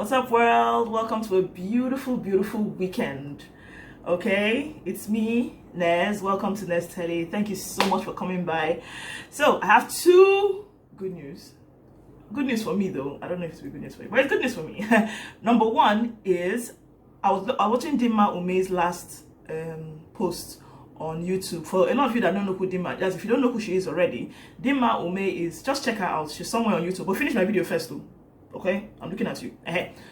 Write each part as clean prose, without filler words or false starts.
What's up, world? Welcome to a beautiful, beautiful weekend. Okay, it's me, Nez. Welcome to Nez Telly. Thank you so much for coming by. So I have two good news. Good news for me, though. I don't know if it's good news for you, but it's good news for me. Number one is I was watching Dimma Ume's last post on YouTube. For a lot of you that don't know who Dimma is, if you don't know who she is already, Dimma Ume is, just check her out. She's somewhere on YouTube. But finish my video first, though. Okay, I'm looking at you.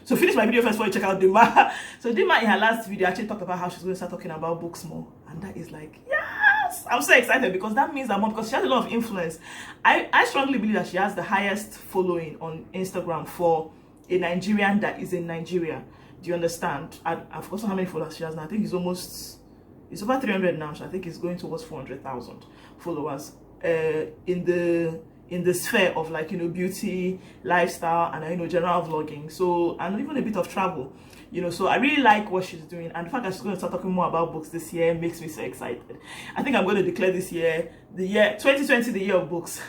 So finish my video first before you check out Dimma. So Dimma in her last video actually talked about how she's going to start talking about books more, and that is like, yes, I'm so excited because that means that more, because she has a lot of influence. I strongly believe that she has the highest following on Instagram for a Nigerian that is in Nigeria. Do you understand? I've forgotten how many followers she has now. I think it's over 300 now. So I think it's going towards 400,000 followers in the sphere of, like, you know, beauty, lifestyle, and, you know, general vlogging. So, and even a bit of travel, you know. So I really like what she's doing, and the fact that she's going to start talking more about books this year makes me so excited. I think I'm going to declare this year, the year 2020, the year of books.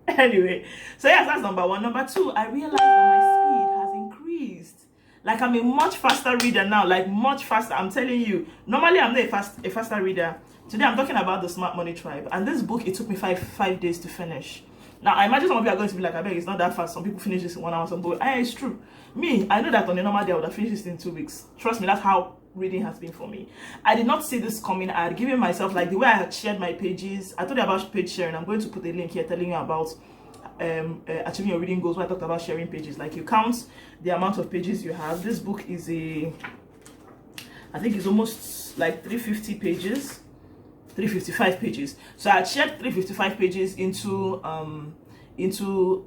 Anyway, so yes, that's number one. Number two, I realized that my speed has increased. Like, I'm a much faster reader now, like much faster. I'm telling you, normally I'm not a faster reader. Today I'm talking about the Smart Money Tribe, and this book, it took me five days to finish. Now I imagine some of you are going to be like, I beg, it's not that fast. Some people finish this in 1 hour, some people, it's true. Me, I know that on a normal day I would have finished this in 2 weeks. Trust me, that's how reading has been for me. I did not see this coming. I had given myself, like, the way I had shared my pages. I told you about page sharing. I'm going to put a link here telling you about achieving your reading goals, where I talked about sharing pages. Like, you count the amount of pages you have. This book is I think it's almost like 350 pages, 355 pages. So I shared 355 pages into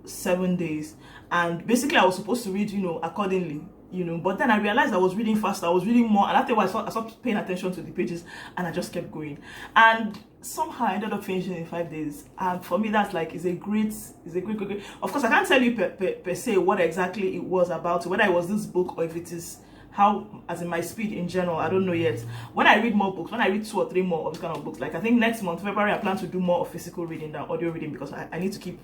7 days, and basically I was supposed to read, you know, accordingly, you know. But then I realized I was reading faster, I was reading more, and after a while I stopped paying attention to the pages, and I just kept going, and somehow I ended up finishing in 5 days. And for me, that's like, is a great. Of course, I can't tell you per se what exactly it was about, whether it was this book or if it is how, as in my speed in general, I don't know yet. When I read more books, when I read 2 or 3 more of this kind of books, like I think next month, February, I plan to do more of physical reading than audio reading, because I need to keep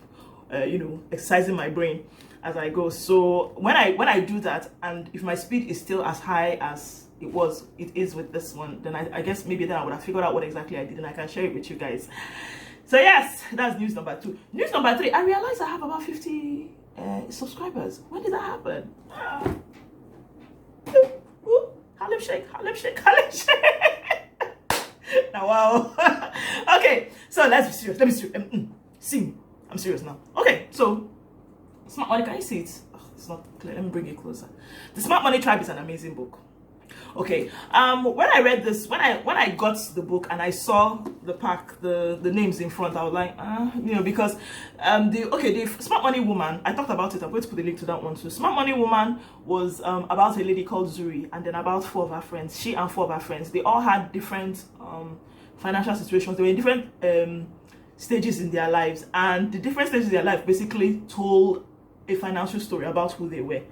you know, exercising my brain as I go. So when I do that, and if my speed is still as high as it is with this one, then I guess maybe then I would have figured out what exactly I did, and I can share it with you guys. So yes, that's news number 2. News number 3, I realized I have about 50 subscribers. When did that happen? Harlem shake. Now, wow. Okay, so let's be serious. Let me serious. Sing. I'm serious now. Okay, so Smart Money. Can you see it? Oh, it's not clear. Let me bring it closer. The Smart Money Tribe is an amazing book. Okay, when I read this, when I got the book and I saw the pack, the names in front, I was like, you know, because the Smart Money Woman, I talked about it. I'm going to put a link to that one too. Smart Money Woman was about a lady called Zuri, and then about 4 of her friends. She and 4 of her friends, they all had different financial situations. They were in different stages in their lives, and the different stages in their life basically told a financial story about who they were.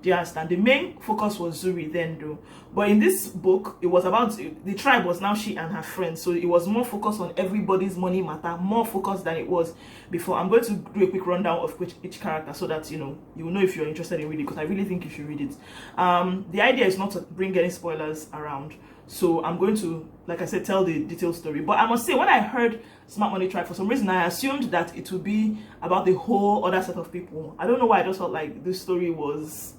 Do you understand? The main focus was Zuri then, though. But in this book, it was about, the tribe was now she and her friends. So it was more focused on everybody's money matter, more focused than it was before. I'm going to do a quick rundown of each character, so that, you know, you will know if you're interested in reading, because I really think you should read it. The idea is not to bring any spoilers around. So I'm going to, like I said, tell the detailed story. But I must say, when I heard Smart Money Tribe, for some reason I assumed that it would be about the whole other set of people. I don't know why. I just felt like this story was,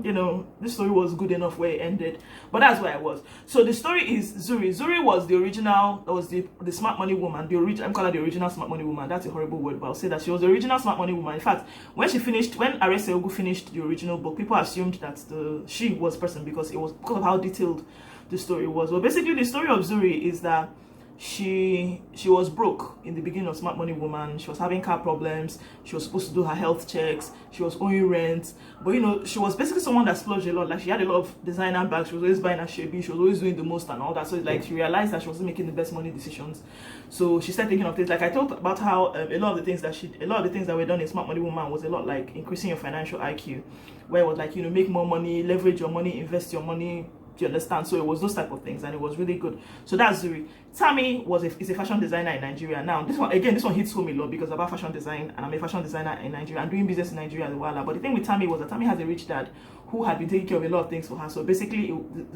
you know, this story was good enough where it ended. But that's where I was. So the story is Zuri. Zuri was the original, that was the Smart Money Woman. I'm calling her the original Smart Money Woman. That's a horrible word, but I'll say that she was the original Smart Money Woman. In fact, when Arese Ogu finished the original book, people assumed that she was the person, because of how detailed the story was. Well, basically the story of Zuri is that she was broke in the beginning of Smart Money Woman. She was having car problems. She was supposed to do her health checks. She was owing rent. But, you know, she was basically someone that splurged a lot. Like, she had a lot of designer bags. She was always buying a Shebi. She was always doing the most and all that. So, like, she realized that she wasn't making the best money decisions. So she started thinking of things. Like, I talked about how a lot of the things that were done in Smart Money Woman was a lot like increasing your financial IQ, where it was like, you know, make more money, leverage your money, invest your money, Do you understand? So it was those type of things, and it was really good. So that's Zuri. Tammy is a fashion designer in Nigeria. Now this one hits home a lot because about fashion design, and I'm a fashion designer in Nigeria. I'm doing business in Nigeria as well. But the thing with Tammy was that Tammy has a rich dad who had been taking care of a lot of things for her. So basically,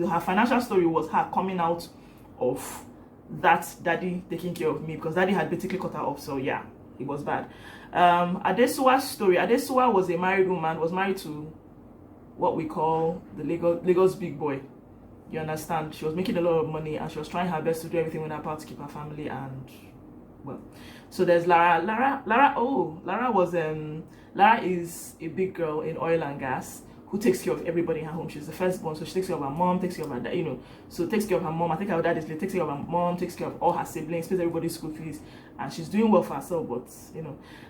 her financial story was her coming out of that daddy taking care of me, because daddy had basically cut her off. So yeah, it was bad. Adesuwa's story. Adesuwa was a married woman, was married to what we call the Lagos big boy. You understand? She was making a lot of money, and she was trying her best to do everything in her power to keep her family. And well, so there's Lara. Lara is a big girl in oil and gas who takes care of everybody in her home. She's the firstborn, so she takes care of her mom, takes care of her dad, so takes care of her mom. I think her dad is late, takes care of her mom, takes care of all her siblings, pays everybody's school fees, and she's doing well for herself. But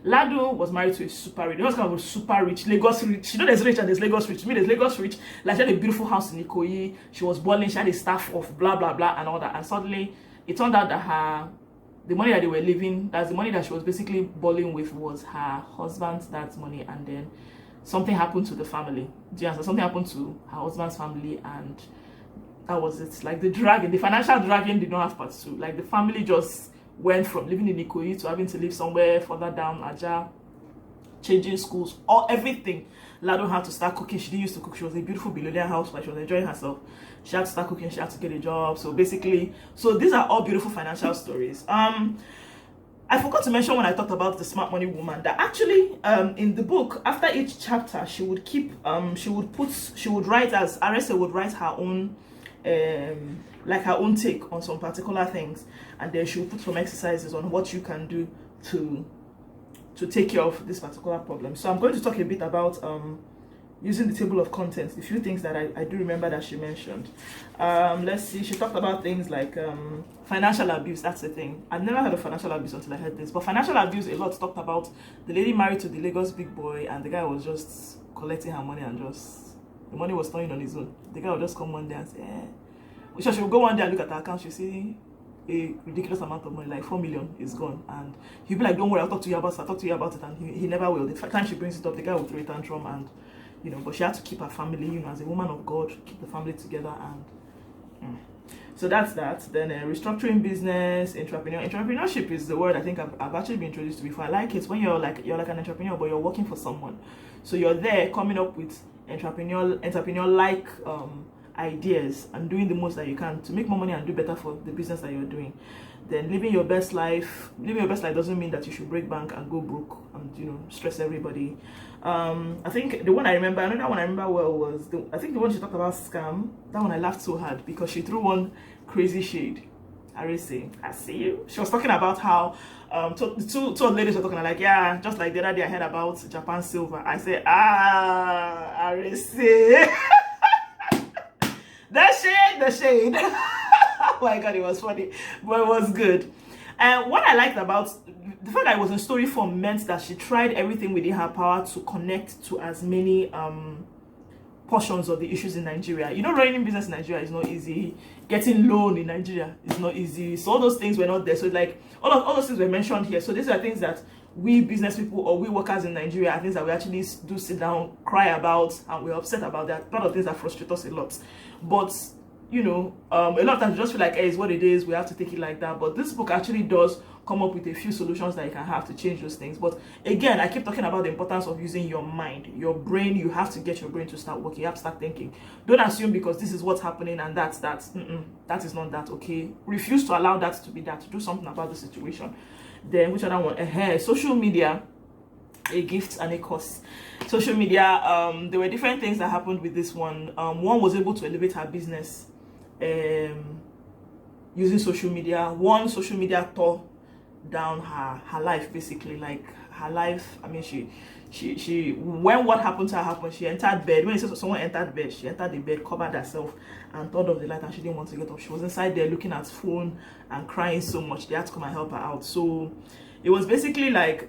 Ladu was married to a super rich, kind of a super rich, Lagos rich. There's rich and there's Lagos rich. To me, there's Lagos rich. Like, she had a beautiful house in Ikoyi. She was balling. She had a staff of blah blah blah and all that. And suddenly, it turned out that the money that they were living, that's the money that she was basically balling with, was her husband's dad's money. And then something happened to the family. Do you understand? Something happened to her husband's family, and that was it. Like, the financial dragging did not have part two. Like, the family just went from living in Ikoyi to having to live somewhere further down, Aja, changing schools, everything. Lado had to start cooking. She didn't used to cook. She was a beautiful billionaire housewife. She was enjoying herself. She had to start cooking. She had to get a job. So basically, these are all beautiful financial stories. I forgot to mention when I talked about the smart money woman that actually in the book, after each chapter, she would write, as Arese would write her own like her own take on some particular things, and then she would put some exercises on what you can do to take care of this particular problem. So I'm going to talk a bit about using the table of contents, a few things that I do remember that she mentioned. Let's see, she talked about things like financial abuse. That's the thing. I've never heard of financial abuse until I heard this, but financial abuse, a lot talked about the lady married to the Lagos big boy, and the guy was just collecting her money, and the money was turning on his own. The guy would just come one day and say, so she would go one day and look at her account, she see a ridiculous amount of money, like 4 million is gone, and he'll be like, don't worry, I'll talk to you about it, and he never will. The time she brings it up, the guy will throw a tantrum, and but she had to keep her family, as a woman of God, keep the family together. And so that's that. Then restructuring business, entrepreneurship is the word I think I've actually been introduced to before. I like it when you're like an entrepreneur, but you're working for someone, so you're there coming up with entrepreneur-like ideas and doing the most that you can to make more money and do better for the business that you're doing. Then living your best life doesn't mean that you should break bank and go broke and stress everybody. I think another one I remember well was the one she talked about scam. That one I laughed so hard because she threw one crazy shade. I see you. She was talking about how two ladies were talking like, yeah, just like the other day I heard about Japan silver. I said, RSA. the shade. Oh my God, it was funny, but it was good. And what I liked about the fact that it was in story form meant that she tried everything within her power to connect to as many portions of the issues in Nigeria. Running business in Nigeria is not easy. Getting loan in Nigeria is not easy. So all those things were not there. So it's like all those things were mentioned here. So these are things that we business people or we workers in Nigeria are things that we actually do sit down, cry about, and we're upset about that. A lot of things that frustrate us a lot. But a lot of times we just feel like, hey, it's what it is, we have to take it like that. But this book actually does come up with a few solutions that you can have to change those things. But again, I keep talking about the importance of using your mind, your brain. You have to get your brain to start working. You have to start thinking. Don't assume because this is what's happening and that is not that, okay? Refuse to allow that to be that. Do something about the situation. Then which other one? Social media, a gift and a cost. Social media, there were different things that happened with this one. One was able to elevate her business using social media. One, social media tore down her life, basically. Like her life, I mean, she when what happened to her happened, she entered bed. When it says someone entered bed, she entered the bed, covered herself, and turned off the light, and she didn't want to get up. She was inside there looking at phone and crying so much. They had to come and help her out. So it was basically like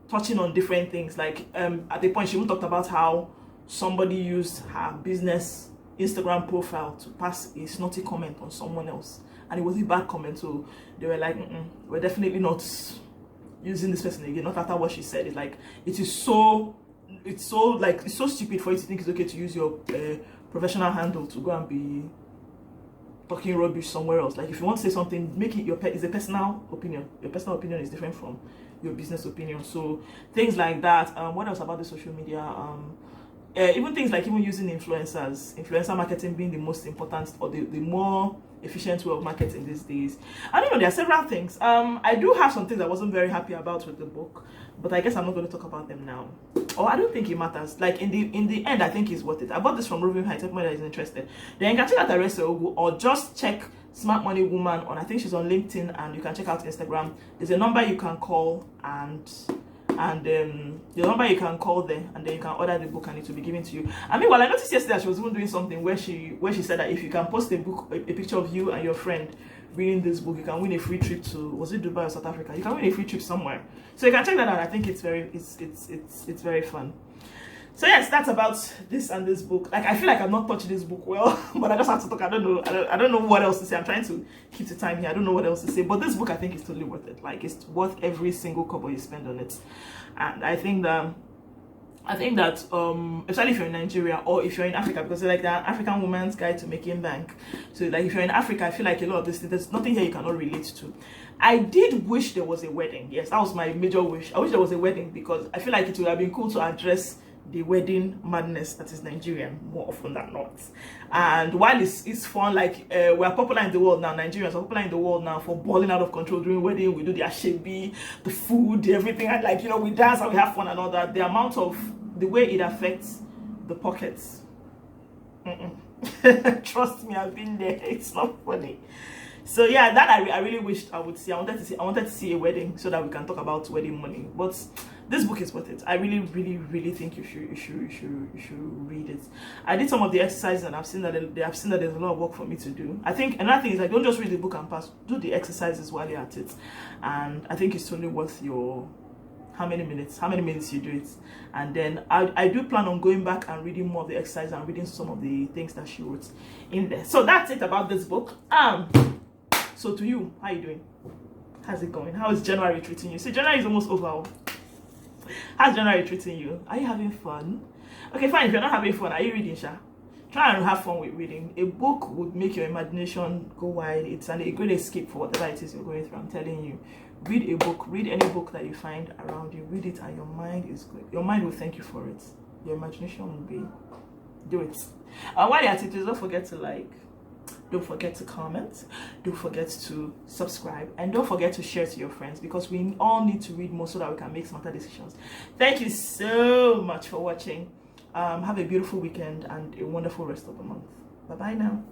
touching on different things. Like at the point, she even talked about how somebody used her business Instagram profile to pass a snotty comment on someone else, and it was a bad comment. So they were like, we're definitely not using this person again. Not after what she said. It's like it's so stupid for you to think it's okay to use your professional handle to go and be talking rubbish somewhere else. Like if you want to say something, make it it's a personal opinion. Your personal opinion is different from your business opinion. So things like that. What else about the social media? Even things like even using influencer marketing being the most important or the more efficient way of marketing these days. I don't know, there are several things. I do have some things I wasn't very happy about with the book, but I guess I'm not going to talk about them now. Or I don't think it matters. Like in the end, I think it's worth it. I bought this from Roving Heights. Everybody that is interested, then you can check out Arese Ogu or just check Smart Money Woman on, I think she's on LinkedIn, and you can check out Instagram. There's a number you can call, and the number you can call there, and then you can order the book and it will be given to you. I mean, well, I noticed yesterday that she was even doing something where she said that if you can post a picture of you and your friend reading this book, you can win a free trip to, was it Dubai or South Africa? You can win a free trip somewhere. So you can check that out. I think it's very fun. So yes, that's about this and this book. Like I feel like I've not touched this book well, but I just have to talk. I don't know what else to say. I'm trying to keep the time here. I don't know what else to say. But this book, I think, is totally worth it. Like it's worth every single kobo you spend on it. And I think that especially if you're in Nigeria or if you're in Africa, because like the African Woman's Guide to Making Bank. So like if you're in Africa, I feel like a lot of this, there's nothing here you cannot relate to. I did wish there was a wedding. Yes, that was my major wish. I wish there was a wedding because I feel like it would have been cool to address the wedding madness that is Nigerian more often than not. And while it's fun, like we're popular in the world now, Nigerians are popular in the world now for balling out of control during wedding. We do the ashebi, the food, everything, and like, you know, we dance and we have fun and all that. The amount of the way it affects the pockets, trust me, I've been there. It's not funny. So yeah, that I really wished I would see. I wanted to see a wedding so that we can talk about wedding money. But this book is worth it. I really think you should read it. I did some of the exercises and I've seen that there's a lot of work for me to do. I think another thing is like, don't just read the book and pass. Do the exercises while you're at it, and I think it's totally worth your how many minutes you do it. And then I do plan on going back and reading more of the exercises and reading some of the things that she wrote in there. So that's it about this book. So to you, how you doing? How's it going? How is January treating you? See, January is almost over. How's January treating you? Are you having fun? Okay, fine. If you're not having fun, are you reading, Sha? Try and have fun with reading. A book would make your imagination go wide. It's a great escape for whatever it is you're going through. I'm telling you. Read a book. Read any book that you find around you. Read it and your mind is good. Your mind will thank you for it. Your imagination will be. Do it. And while you're at it, don't forget to like. Don't forget to comment, don't forget to subscribe, and don't forget to share to your friends, because we all need to read more so that we can make smarter decisions. Thank you so much for watching. Have a beautiful weekend and a wonderful rest of the month. Bye bye now.